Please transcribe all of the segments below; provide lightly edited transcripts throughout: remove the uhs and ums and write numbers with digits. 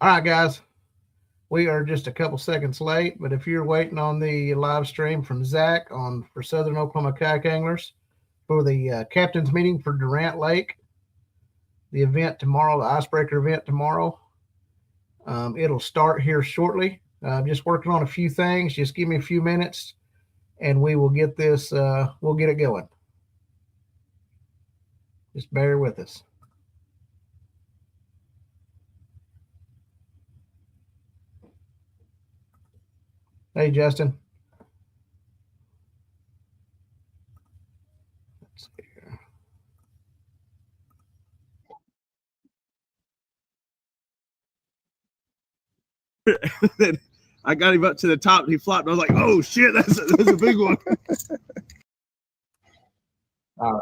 All right, guys. We are just a couple seconds late, but if you're waiting on the live stream from Zach on for Southern Oklahoma Kayak Anglers for the captain's meeting for Durant Lake, the event tomorrow, the icebreaker event tomorrow, it'll start here shortly. Just working on a few things. Just give me a few minutes, and we will get this. We'll get it going. Just bear with us. Hey, Justin. Let's see Then I got him up to the top and he flopped. I was like, oh shit, that's a big one. All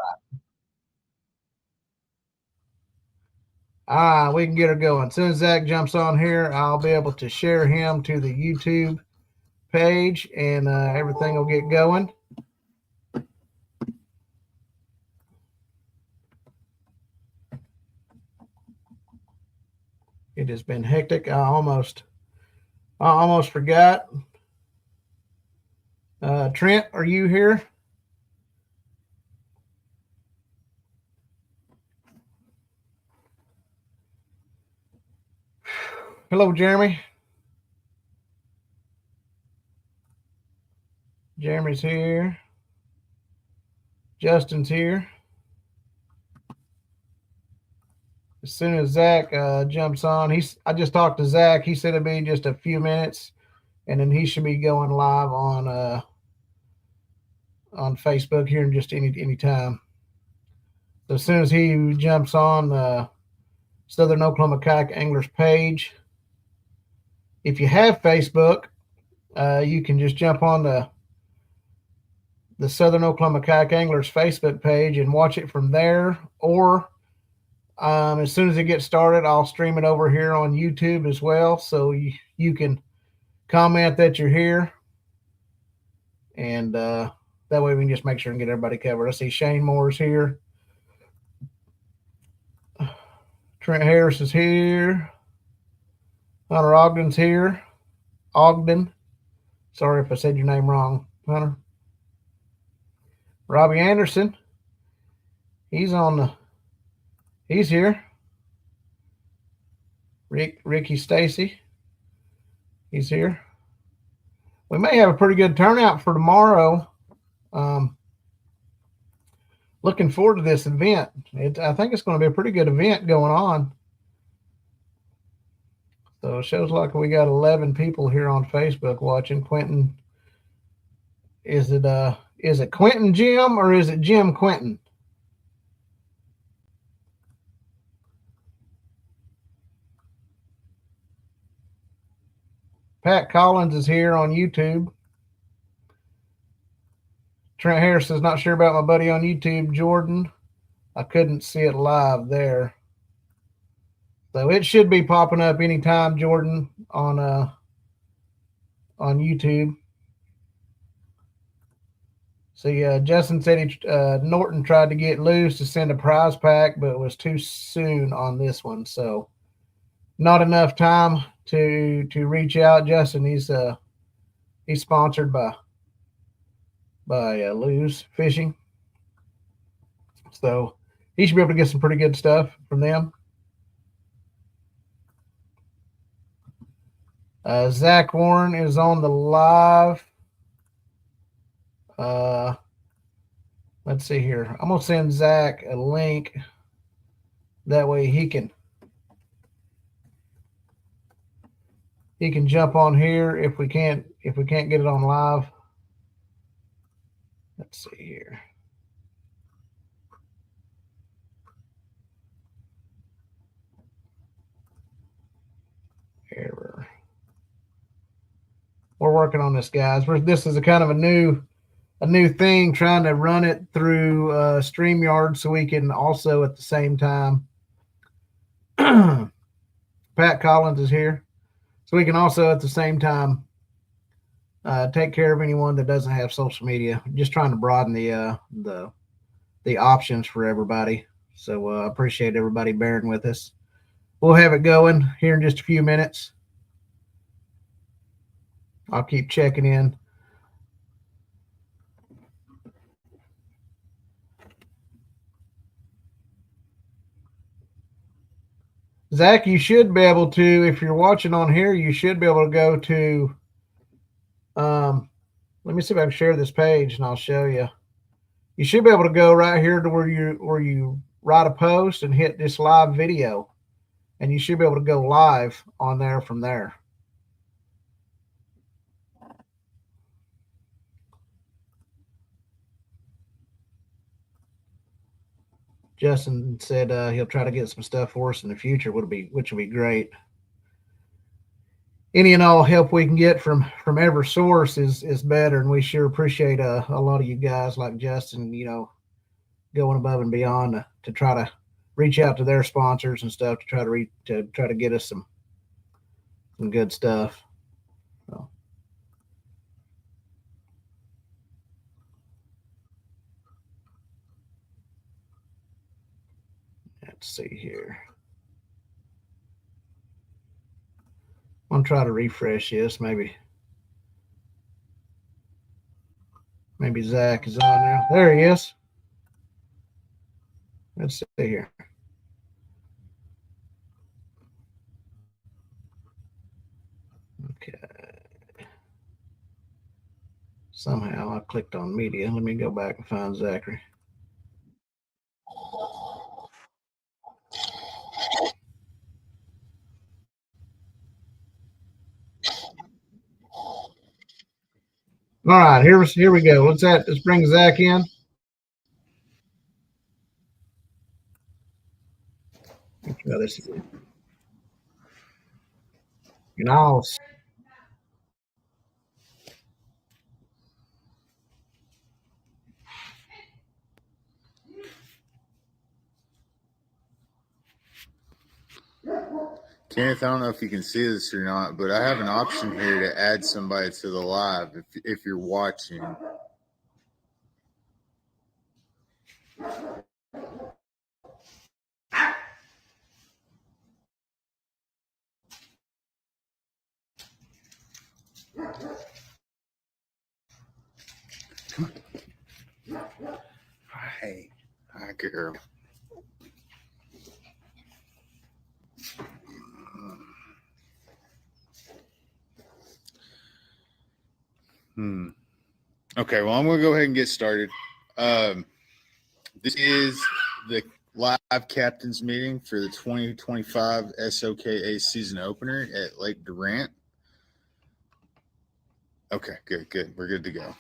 right. We can get her going. As soon as Zach jumps on here, I'll be able to share him to the YouTube page, and everything will get going. It has been hectic. I almost forgot. Trent, are you here? Hello, Jeremy. Jeremy's here. Justin's here. As soon as Zach jumps on, I just talked to Zach. He said it'll be just a few minutes, and then he should be going live on Facebook here in just any time. So as soon as he jumps on Southern Oklahoma Kayak Anglers page, if you have Facebook, you can just jump on the Southern Oklahoma Kayak Anglers Facebook page and watch it from there. Or as soon as it gets started, I'll stream it over here on YouTube as well, so you can comment that you're here, and that way we can just make sure and get everybody covered. I see Shane Moore's here. Trent Harris is here. Hunter Ogden's here. Ogden. Sorry if I said your name wrong, Hunter. Robbie Anderson. He's here. Ricky Stacy. He's here. We may have a pretty good turnout for tomorrow. Looking forward to this event. I think it's going to be a pretty good event going on. So it shows like we got 11 people here on Facebook watching. Quentin, is it Quentin Jim or is it Jim Quentin? Pat Collins is here on YouTube. Trent Harris is not sure about my buddy on YouTube, Jordan. I couldn't see it live there. So it should be popping up anytime, Jordan, on YouTube. See, Justin said Norton tried to get loose to send a prize pack, but it was too soon on this one. So not enough time to reach out. Justin, he's sponsored by Lose Fishing, so he should be able to get some pretty good stuff from them. Zach Warren is on the live. Let's see here. I'm gonna send Zach a link. That way he can jump on here if we can't get it on live. Let's see here. Error. We're working on this, guys. This is a kind of a new thing, trying to run it through StreamYard so we can also at the same time. Pat Collins is here, so we can also at the same time take care of anyone that doesn't have social media. Just trying to broaden the options for everybody. So I appreciate everybody bearing with us. we'll have it going here in just a few minutes. I'll keep checking in. Zach, you should be able to, if you're watching on here, you should be able to go to, let me see if I can share this page and I'll show you. You should be able to go right here to where you write a post and hit this live video, and you should be able to go live on there from there. Justin said he'll try to get some stuff for us in the future, which would be great. Any and all help we can get from every source is better, and we sure appreciate a lot of you guys like Justin, going above and beyond to try to reach out to their sponsors and stuff to try to get us some good stuff. So. Let's see here. I'm gonna try to refresh this. Maybe Zach is on now. There he is. Let's see here. Okay. Somehow I clicked on media. Let me go back and find Zachary. All right, here we go. Let's bring Zach in. Let's try this again. Kenneth, I don't know if you can see this or not, but I have an option here to add somebody to the live if you're watching. Hi, girl. Okay, well, I'm going to go ahead and get started. This is the live captains meeting for the 2025 SOKA season opener at Lake Durant. Okay, good. We're good to go.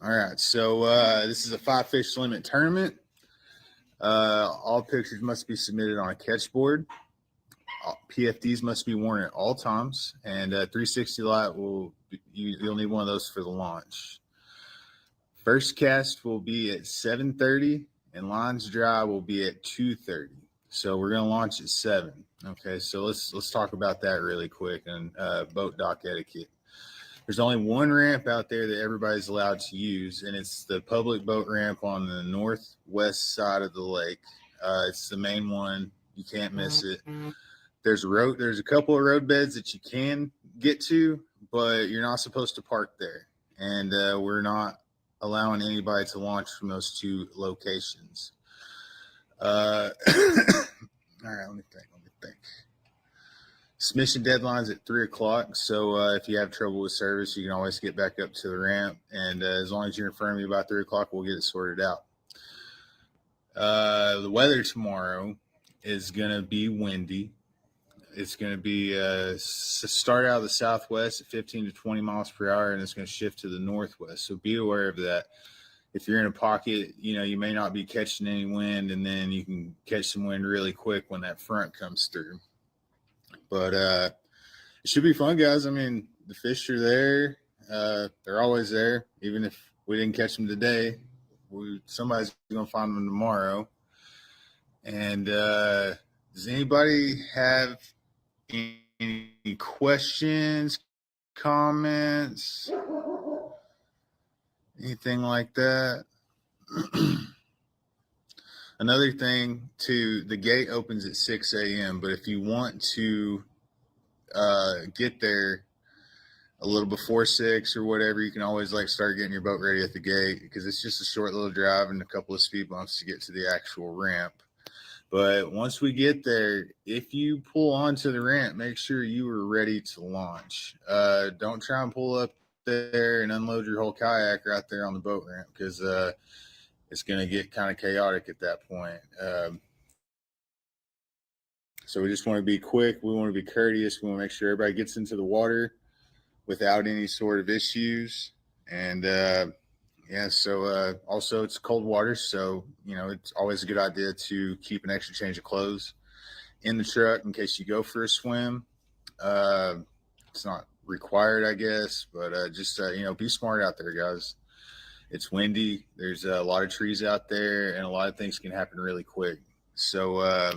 All right, so this is a 5-fish limit tournament. All pictures must be submitted on a catch board. PFDs must be worn at all times, and 360 light you'll need one of those for the launch. First cast will be at 7:30, and lines dry will be at 2:30. So we're going to launch at 7. Okay, so let's talk about that really quick and boat dock etiquette. There's only one ramp out there that everybody's allowed to use, and it's the public boat ramp on the northwest side of the lake. It's the main one. You can't miss it. There's a couple of road beds that you can get to, but you're not supposed to park there. And we're not allowing anybody to launch from those two locations. All right, let me think. Submission deadline's at 3:00. So if you have trouble with service, you can always get back up to the ramp. And as long as you're in front of me by 3:00, we'll get it sorted out. The weather tomorrow is going to be windy. It's going to be start out of the southwest at 15 to 20 miles per hour, and it's going to shift to the northwest. So be aware of that. If you're in a pocket, you may not be catching any wind, and then you can catch some wind really quick when that front comes through. But it should be fun, guys. I mean, the fish are there. They're always there. Even if we didn't catch them today, somebody's going to find them tomorrow. And does anybody have any questions, comments, anything like that? Another thing too, the gate opens at 6 a.m. But if you want to get there a little before 6 or whatever, you can always like start getting your boat ready at the gate, because it's just a short little drive and a couple of speed bumps to get to the actual ramp. But once we get there, if you pull onto the ramp, make sure you are ready to launch. Don't try and pull up there and unload your whole kayak right there on the boat ramp, because it's going to get kind of chaotic at that point. So we just want to be quick. We want to be courteous. We want to make sure everybody gets into the water without any sort of issues. And also it's cold water, so it's always a good idea to keep an extra change of clothes in the truck in case you go for a swim. It's not required, I guess, but just be smart out there, guys. It's windy. There's a lot of trees out there, and a lot of things can happen really quick. So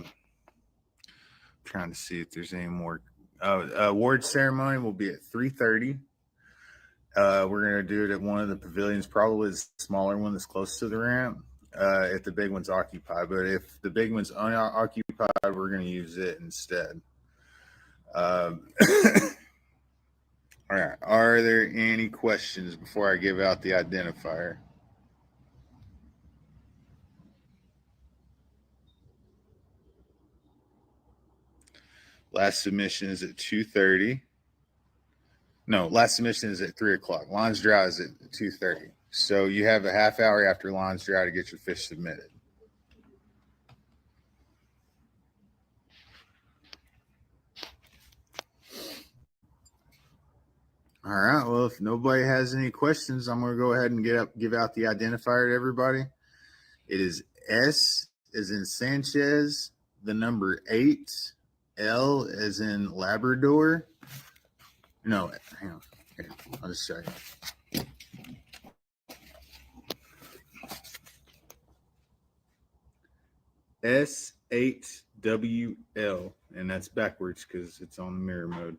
trying to see if there's any more. Award ceremony will be at 3:30. We're going to do it at one of the pavilions, probably the smaller one that's close to the ramp, if the big one's occupied. But if the big one's unoccupied, we're going to use it instead. All right. Are there any questions before I give out the identifier? Last submission is at 2:30. No, last submission is at 3 o'clock. Lines dry is at 2:30. So you have a half hour after lines dry to get your fish submitted. All right. Well, if nobody has any questions, I'm going to go ahead and give out the identifier to everybody. It is S as in Sanchez, the number 8, L as in Labrador. No, hang on. Here, I'll just show you. S8WL, and that's backwards because it's on mirror mode.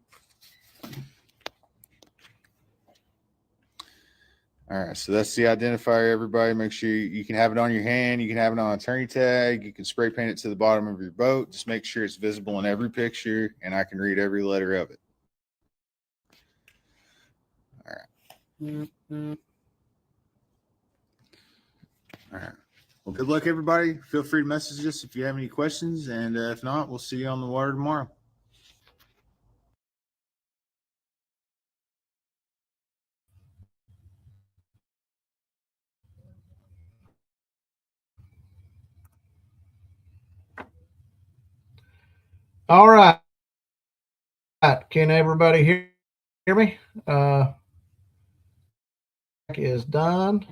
All right, so that's the identifier, everybody. Make sure you can have it on your hand. You can have it on a turning tag. You can spray paint it to the bottom of your boat. Just make sure it's visible in every picture, and I can read every letter of it. All right. All right. Well, good luck, everybody. Feel free to message us if you have any questions, and if not, we'll see you on the water tomorrow. All right. Can everybody hear me? Is done.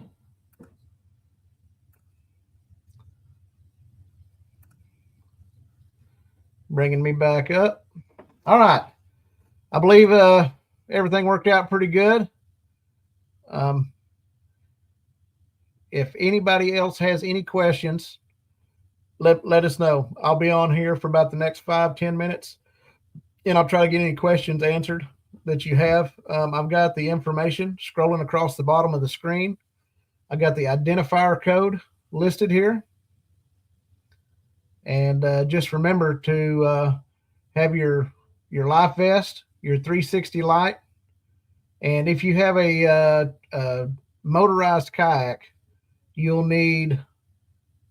Bringing me back up. All right. I believe everything worked out pretty good. If anybody else has any questions, let us know. I'll be on here for about the next 5-10 minutes, and I'll try to get any questions answered that you have. I've got the information scrolling across the bottom of the screen. I got the identifier code listed here. And just remember to have your life vest, your 360 light, and if you have a motorized kayak, you'll need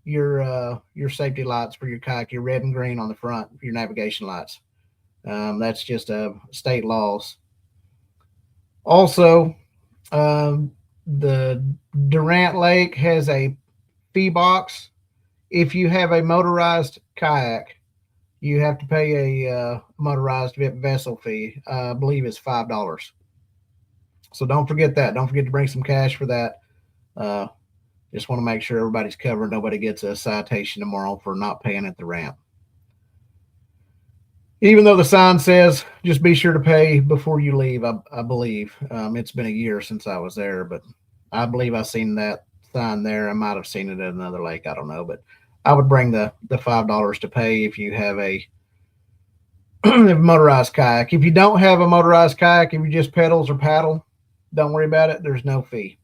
your safety lights for your kayak, your red and green on the front, your navigation lights. That's just state laws. Also, the Durant Lake has a fee box. If you have a motorized kayak, you have to pay a motorized vessel fee. I believe it's $5. So don't forget that. Don't forget to bring some cash for that. Just want to make sure everybody's covered. Nobody gets a citation tomorrow for not paying at the ramp. Even though the sign says just be sure to pay before you leave, I believe. It's been a year since I was there, but I believe I've seen that sign there. I might have seen it at another lake. I don't know, but I would bring the $5 to pay if you have a motorized kayak. If you don't have a motorized kayak, if you just pedals or paddle, don't worry about it. There's no fee.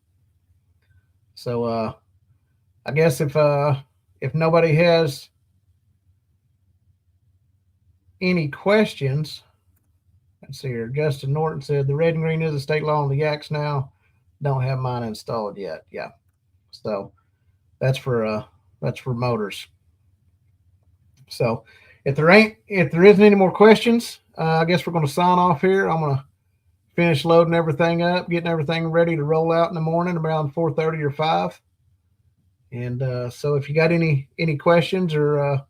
So I guess if if nobody has any questions, let's see here. Justin Norton said the red and green is a state law on the yaks now. Don't have mine installed yet. Yeah. So that's for motors. So if there isn't any more questions, I guess we're going to sign off here. I'm going to finish loading everything up, getting everything ready to roll out in the morning around 4:30 or 5. And so if you got any questions or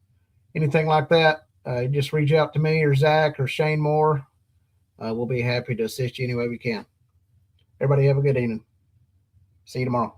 anything like that, just reach out to me or Zach or Shane Moore. We'll be happy to assist you any way we can. Everybody have a good evening. See you tomorrow.